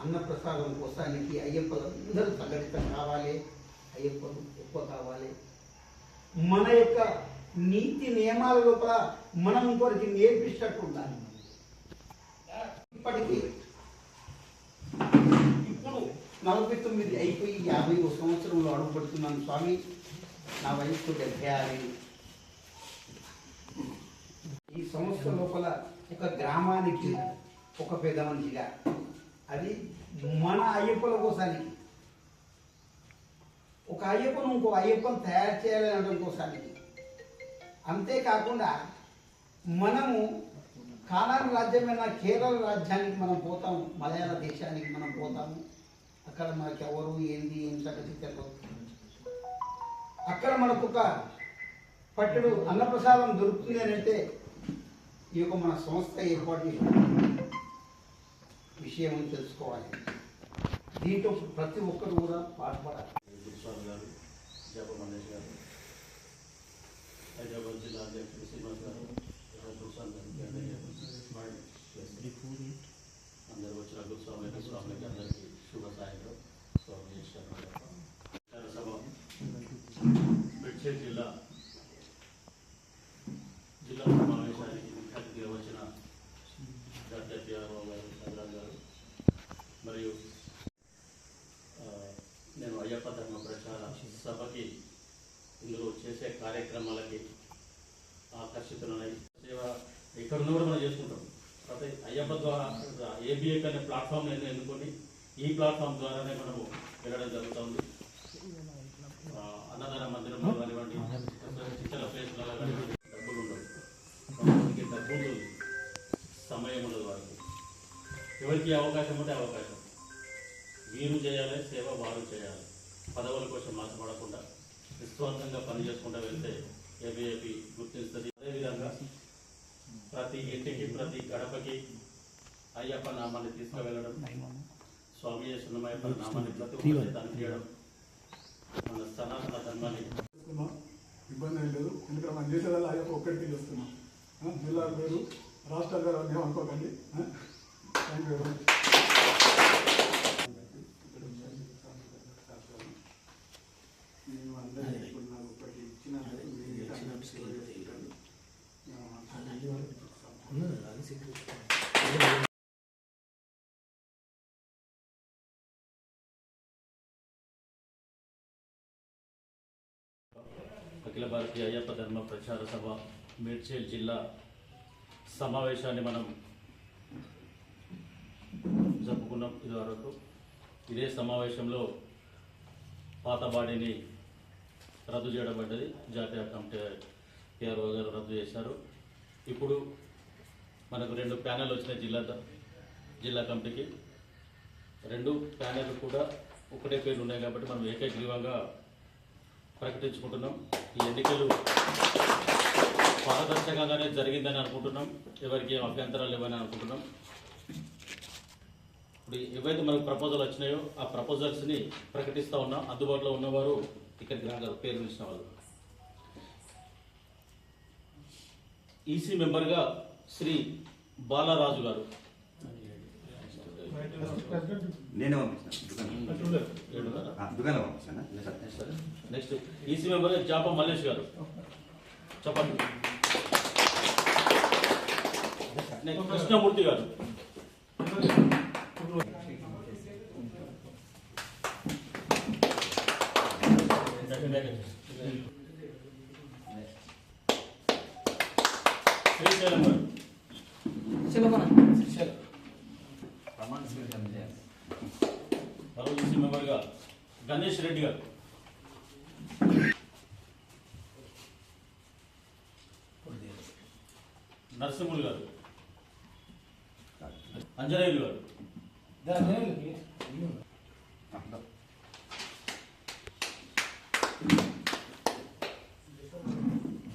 అన్నప్రసాదం కోసానికి అయ్యప్పలు అందరూ సంఘటితం కావాలి, అయ్యప్పలు ఎక్కువ కావాలి. మన యొక్క నీతి నియమాల లోపల మనం ఇంకొకరికి నేర్పించినట్టు ఉండాలి. ఇప్పటికీ ఇప్పుడు 49 అయిపోయి 50వ సంవత్సరంలో అడుగుపడుతున్నాను స్వామి. నా వయస్సు 76. ఈ సంవత్సరం లోపల ఒక గ్రామానికి ఒక పెద్ద మనిషిగా, అది మన అయ్యప్పల కోసానికి, ఒక అయ్యప్పను ఇంకో అయ్యప్పను తయారు చేయాలనడం కోసానికి. అంతేకాకుండా మనము కానాడు రాజ్యమైన కేరళ రాజ్యానికి మనం పోతాము, మలయాళ దేశానికి మనం పోతాము. అక్కడ మనకి ఎవరు ఏంది ఏం సంగతి తెలియదు. అక్కడ మనకు ఒక పట్టెడు అన్నప్రసాదం దొరుకుతుంది అని అంటే ఈ యొక్క మన సంస్థ ఏర్పాటు విషయం తెలుసుకోవాలి. దీంట్లో ప్రతి ఒక్కరు కూడా పాటుపడాలి. గురుస్వామి గారు, జప మహేష్ గారు, హైదరాబాద్ జిల్లా అధ్యక్షుడు శ్రీనివాస్ గారు, గురుస్వామి గారికి అందరూ వచ్చిన గురుస్వామి స్వామికి అందరికీ శుభ సాయంత్రం. స్వామి సభ మెడ్చేల్ జిల్లా సమావేశానికి ముఖ్య అతిథిగా వచ్చిన డాక్టర్ పిఆర్ఓ గారు, చంద్రరాజు గారు, మరియు నేను అయ్యప్ప ధర్మ ప్రచార సభకి ఇందులో చేసే కార్యక్రమాలకి ఆకర్షితులై సేవ ఎక్కడున్నా కూడా మనం చేసుకుంటాం. కాకపోతే అయ్యప్ప ద్వారా ఏబిఎక్ అనే ప్లాట్ఫామ్ ఎన్నుకొని ఈ ప్లాట్ఫామ్ ద్వారానే మనము వెళ్ళడం జరుగుతుంది. అన్నదాన మందిరంలో కానివ్వండి, చిత్తల ప్లేస్లో కానివ్వండి, డబ్బులు ఉండవు, డబ్బు ఉంటుంది, సమయం ఉండదు. వారికి ఎవరికి అవకాశం ఉంటే అవకాశం వీరు చేయాలి, సేవ వారు చేయాలి. పదవుల కోసం ఆశపడకుండా నిస్వార్థంగా పనిచేసుకుంటూ వెళ్తే ఏబిఏపి గుర్తిస్తుంది. అదేవిధంగా ప్రతి ఇంటికి, ప్రతి గడపకి అయ్యప్ప నామాన్ని తీసుకువెళ్ళడం, స్వామి సున్నమయ్యప్ప నామాన్ని ప్రతి ఒక్కరి తనియడం మన సనాతన ధర్మాన్ని. ఇబ్బంది ఏం లేదు, ఎందుకంటే మనం చేసేదాన్ని అయ్యప్ప ఒక్కడికి చేస్తున్నాం. జిల్లాలు లేదు, రాష్ట్రాలు గారు అన్నీ అనుకోకండి. Thank you very much. నేను అందరికీ ఇప్పుడు నాకు ఒకటి ఇచ్చిన అఖిల భారతీయ అయ్యప్ప ధర్మ ప్రచార సభ మేడ్చల్ జిల్లా సమావేశాన్ని మనం జరుపుకున్నాం. ఇదివరకు ఇదే సమావేశంలో పాత బాడీని రద్దు చేయడం పడ్డది. జాతీయ కమిటీ పిఆర్ఓ గారు రద్దు చేశారు. ఇప్పుడు మనకు 2 ప్యానెల్ వచ్చినాయి జిల్లా కమిటీకి. 2 ప్యానెల్ కూడా ఒకటే పేర్లు ఉన్నాయి కాబట్టి మనం ఏకగ్రీవంగా ప్రకటించుకుంటున్నాం. ఈ ఎన్నికలు పారదర్శకంగానే జరిగిందని అనుకుంటున్నాం. ఎవరికి అభ్యంతరాలు లేవని అనుకుంటున్నాం. ఇప్పుడు ఏవైతే మనకు ప్రపోజల్ వచ్చినాయో ఆ ప్రపోజల్స్ని ప్రకటిస్తూ ఉన్నాం. అందుబాటులో ఉన్నవారు ఇక్కడికి రాగలరు, పేరు ఇచ్చిన వాళ్ళు. ఈసీ మెంబర్గా శ్రీ బాలరాజు గారు, నేనే పంపిస్తాను దుకాణం పంపిస్తాను. నెక్స్ట్ ఈసీ మెంబర్ జాప మల్లేష్ గారు చెప్పండి. నెక్స్ట్ కృష్ణమూర్తి గారు. శ్రీశైలం గారు. మరో ఈసీ మెంబర్ గా గణేష్ రెడ్డి గారు. నరసింహులు గారు. అంజనేయులు గారు.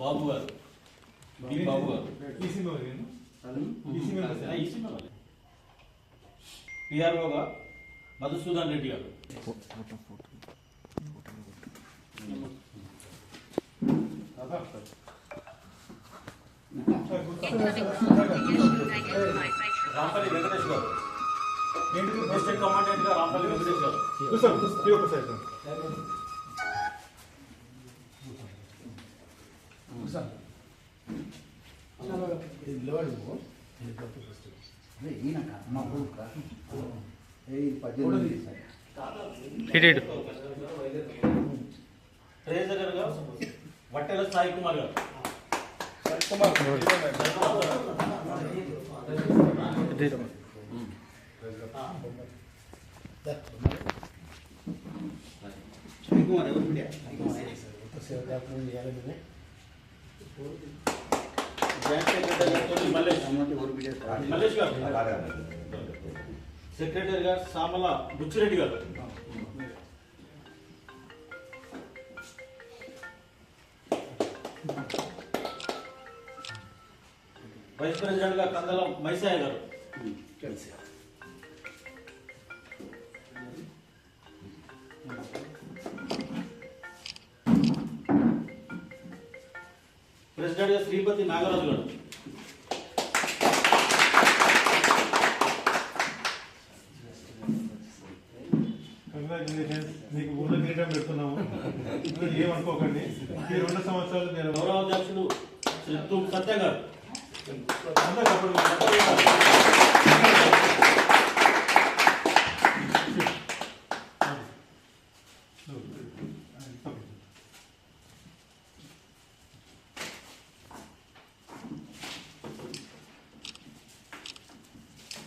బాబు గారు. బి బాబు గారు. పిఆర్ఓ గా మధుసూదన్ రెడ్డి గారు. రాంపల్లి వెంకటేష్ గారు. డిస్ట్రిక్ట్ కమాండెంట్ గా రాంపల్లి వెంకటేష్ గారు. ట్రెజరర్ గా వట్టెల సాయి కుమార్ గారు. మల్లేష్ గారు. సెక్రటరీ గారు సామల బుచ్చిరెడ్డి గారు. వైస్ ప్రెసిడెంట్ గా కందలం మైసాయ గారు. ప్రెసిడెంట్ గా శ్రీపతి నాగరాజు గారు. మీకు ఊళ్ళో కిరీటం పెడుతున్నాము, ఏమనుకోకండి. ఈ 2 సంవత్సరాలు నేను గౌరవ అధ్యక్షుడు సత్య గారు.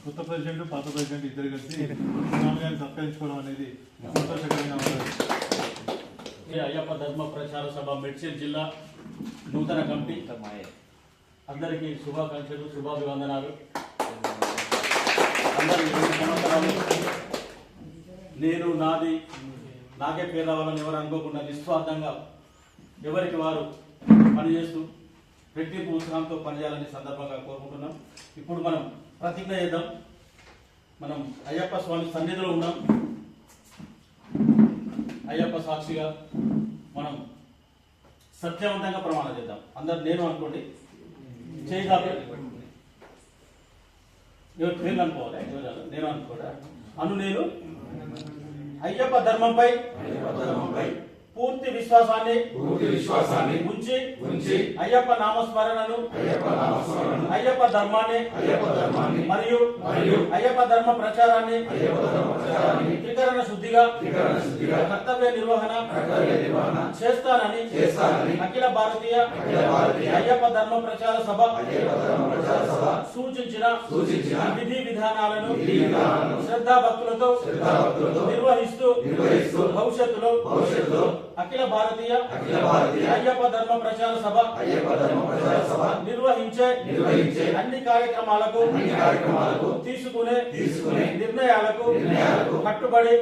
కొత్త ప్రెసిడెంట్ పాత ప్రెసిడెంట్ ఇద్దరు కలిసి స్వామిగారిని సత్కరించుకోవడం అనేది సంతోషకరంగా ఉంటుంది. అయ్యప్ప ధర్మ ప్రచార సభ మెడ్చల్ జిల్లా నూతన కమిటీ అందరికీ శుభాకాంక్షలు, శుభాభివందనాలు. అందరికీ 2 సంవత్సరాలు నేను నాది నాకే పేరు రావాలని ఎవరు అనుకోకుండా నిస్వార్థంగా ఎవరికి వారు పనిచేస్తూ రెట్టింపు ఉత్సాహంతో పనిచేయాలని సందర్భంగా కోరుకుంటున్నాం. ఇప్పుడు మనం ప్రతిజ్ఞ చేద్దాం. మనం అయ్యప్ప స్వామి సన్నిధిలో ఉన్నాం. అయ్యప్ప సాక్షిగా మనం సత్యవంతంగా ప్రమాణం చేద్దాం. అందరు నేను అనుకోండి, చేయి కాపీ ఎవరు పేర్లు అనుకోవాలి, నేను అనుకోడా అను. నేను అయ్యప్ప ధర్మంపై పూర్తి విశ్వాసాన్ని ఉంచి అయ్యప్ప నామస్మరణను, అయ్యప్ప ధర్మాన్ని మరియు అయ్యప్ప ధర్మ ప్రచారాన్ని త్రికరణ శుద్ధిగా కర్తవ్య నిర్వహణ చేస్తానని అఖిల భారతీయ అయ్యప్ప ధర్మ ప్రచార సభ సూచించిన విధి విధానాలను శ్రద్ధాభక్తులతో నిర్వహిస్తూ భవిష్యత్తులో అఖిల భారతీయ అయ్యప్ప ధర్మ ప్రచార సభ నిర్వహించే అన్ని కార్యక్రమాలకు తీసుకునే నిర్ణయాలకు కట్టుబడి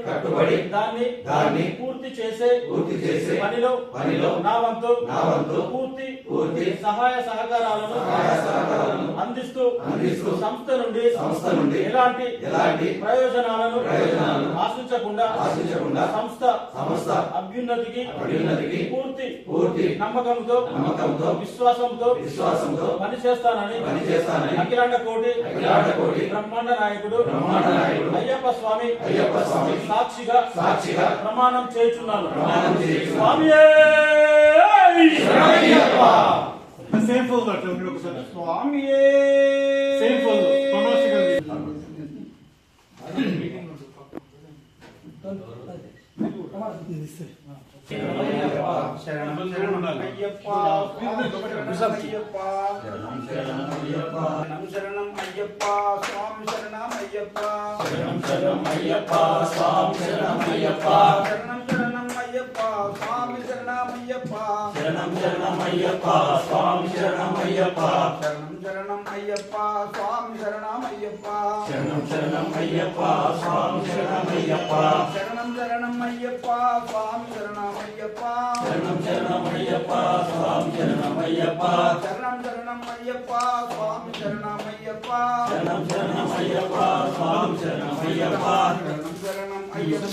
దాన్ని పూర్తి చేసే పనిలో నా వంతు పూర్తి సహాయ సహకారాలను అందిస్తూ సంస్థ నుండి ఎలాంటి ప్రయోజనాలను ఆశించకుండా సంస్థ అభ్యున్నతికి పూర్తి నమ్మకంతో విశ్వాసంతో పనిచేస్తానని అఖిలాండ కోటి బ్రహ్మాండ నాయకుడు అయ్యప్ప స్వామి సాక్షిగా ప్రమాణం చేయుచున్నాను. స్వామియే సేమ్ ఫోన్ అట్లా ఉండి ఒకసారి స్వామియే సేమ్ ఫోన్ శరణం శరణం అయ్యప్ప శరణం అయ్యప్ప స్వామి శరణం అయ్యప్ప శరణం శరణం అయ్యప్ప స్వామి శరణం అయ్యప్ప శరణం శరణం అయ్యప్ప స్వామి శరణం అయ్యప్ప శరణం శరణం అయ్యప్ప స్వామి శరణం అయ్యప్ప శరణం శరణం అయ్యప్ప స్వామి శరణం అయ్యప్ప శరణం శరణం అయ్యప్ప స్వామి శరణం అయ్యప్ప శరణం శరణం అయ్యప్ప స్వామి శరణం అయ్యప్ప శరణం శరణం అయ్యప్ప స్వామి శరణం అయ్యప్ప శరణం శరణం అయ్యప్ప స్వామి శరణం అయ్యప్ప శరణం శరణం అయ్యప్ప స్వామి శరణం అయ్యప్ప శరణం శరణం అయ్యప్ప స్వామి శరణం అయ్యప్ప శరణం శరణం అయ్యప్ప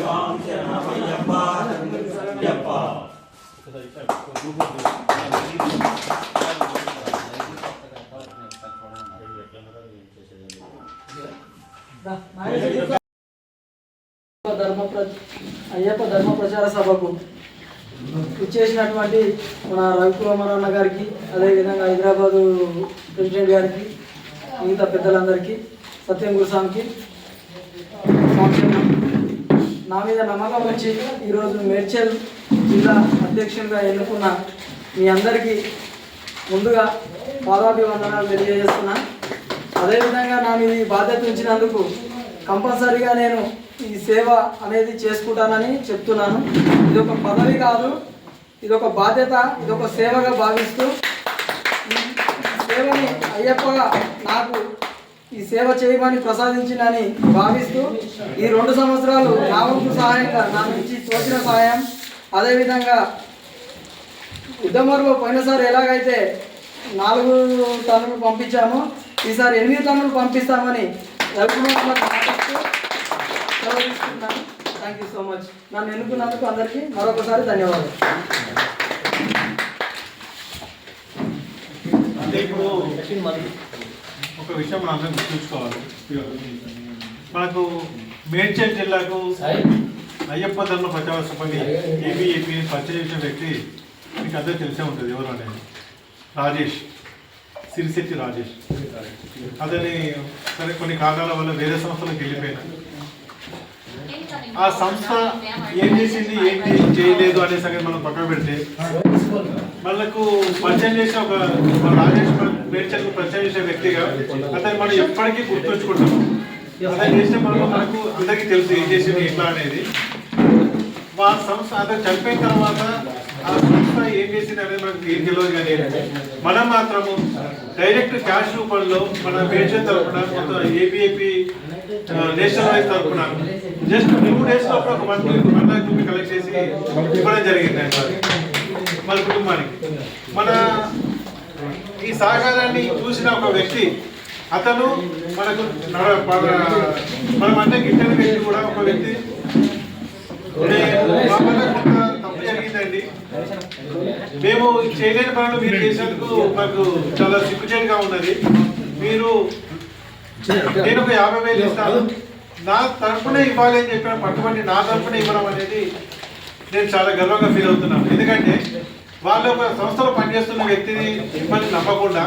స్వామి శరణం అయ్యప్ప అయ్యప్ప అయ్యప్ప ధర్మ ప్రచార సభకు ఇచ్చేసినటువంటి మన రవికుమార్ అన్న గారికి, అదేవిధంగా హైదరాబాదు ప్రెసిడెంట్ గారికి, మిగతా పెద్దలందరికీ, సత్యం గురుస్వామికి నా మీద నమ్మకం వచ్చి ఈరోజు మేడ్చల్ జిల్లా అధ్యక్షునిగా ఎన్నుకున్న మీ అందరికీ ముందుగా పాదాభివందనాలు తెలియజేస్తున్నా. అదేవిధంగా నా మీద ఈ బాధ్యత ఉంచినందుకు కంపల్సరీగా నేను ఈ సేవ అనేది చేసుకుంటానని చెప్తున్నాను. ఇది ఒక పదవి కాదు, ఇది ఒక బాధ్యత, ఇది ఒక సేవగా భావిస్తూ ఈ సేవని అయ్యప్పగా నాకు ఈ సేవ చేయమని ప్రసాదించిందని భావిస్తూ ఈ 2 సంవత్సరాలు నా వంతు సహాయంగా నా నుంచి తోచిన సహాయం, అదేవిధంగా ఉద్దమూరులో పోయినసారి ఎలాగైతే 4 టన్నులు పంపించామో ఈసారి 8 టన్నులు పంపిస్తామని థ్యాంక్ యూ సో మచ్. నన్ను ఎన్నుకున్నందుకు అందరికీ మరొకసారి ధన్యవాదాలు. అంటే ఇప్పుడు ఒక విషయం మనం అందరం గుర్తుంచుకోవాలి. మనకు మేడ్చల్ జిల్లాకు అయ్యప్ప ధర్మ ప్రచార సభని ఏబీఏపీ పరిచయం చేసిన వ్యక్తి మీకు అందరూ తెలిసే ఉంటుంది. ఎవరు అనేది రాజేష్, సిరిశెట్టి రాజేష్. అతని సరే కొన్ని కారణాల వల్ల వేరే సంస్థలకు వెళ్ళిపోయినా ఆ సంస్థ ఏం చేసింది ఏంటి చేయలేదు అనే సంగతి మనం పక్కన పెడితే మనకు పరిచయం చేసిన ఒక రాజేష్ మేడ్చల్కు పరిచయం చేసిన వ్యక్తిగా అతను మనం ఎప్పటికీ గుర్తుంచుకుంటాం. అతను చేసిన మనకు అందరికీ తెలుసు ఏం చేసింది ఎట్లా అనేది. మా సంస్థ అతను చనిపోయిన తర్వాత ఆ సంస్థ ఏం చేసింది అనేది మనకు ఏం తెలియదు. కానీ మనం మాత్రము డైరెక్ట్ క్యాష్ రూపంలో మన మేడ్చల్ తరఫున మొత్తం ఏబీఏపీ నేషనల్ వైజ్ తరఫున జస్ట్ 2 days లోపల ఒక 1 lakh రూపీ కలెక్ట్ చేసి ఇవ్వడం జరిగింది మన కుటుంబానికి. మన ఈ సహకారాన్ని చూసిన ఒక వ్యక్తి అతను మనకు మనం అంటే గిట్టని వ్యక్తి కూడా ఒక వ్యక్తి. తప్పు జరిగిందండి, మేము చేయలేని పనులు మీరు చేసేందుకు మాకు చాలా సిగ్గుచేటుగా ఉన్నది. మీరు నేను ఒక 50,000 ఇస్తాను, నా తరఫునే ఇవ్వాలి అని చెప్పిన పట్టుబడి నా తరఫునే ఇవ్వడం అనేది నేను చాలా గర్వంగా ఫీల్ అవుతున్నాను. ఎందుకంటే వాళ్ళు ఒక సంస్థలో పనిచేస్తున్న వ్యక్తిని ఇవ్వని నమ్మకుండా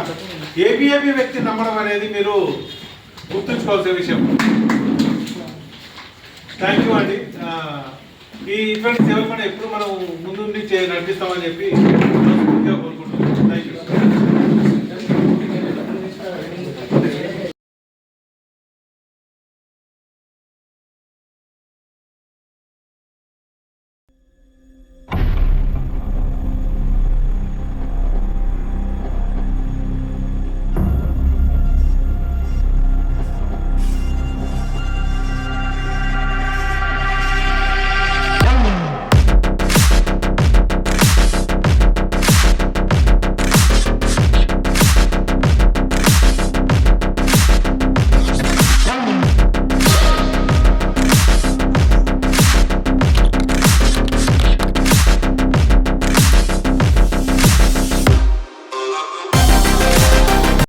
ఏబీఏపీ వ్యక్తిని నమ్మడం అనేది మీరు గుర్తుంచుకోవాల్సిన విషయం. థ్యాంక్ యూ అండి. ఈ ఇటువంటి సేవలు మనం ఎప్పుడు మనం ముందు నడిపిస్తామని చెప్పి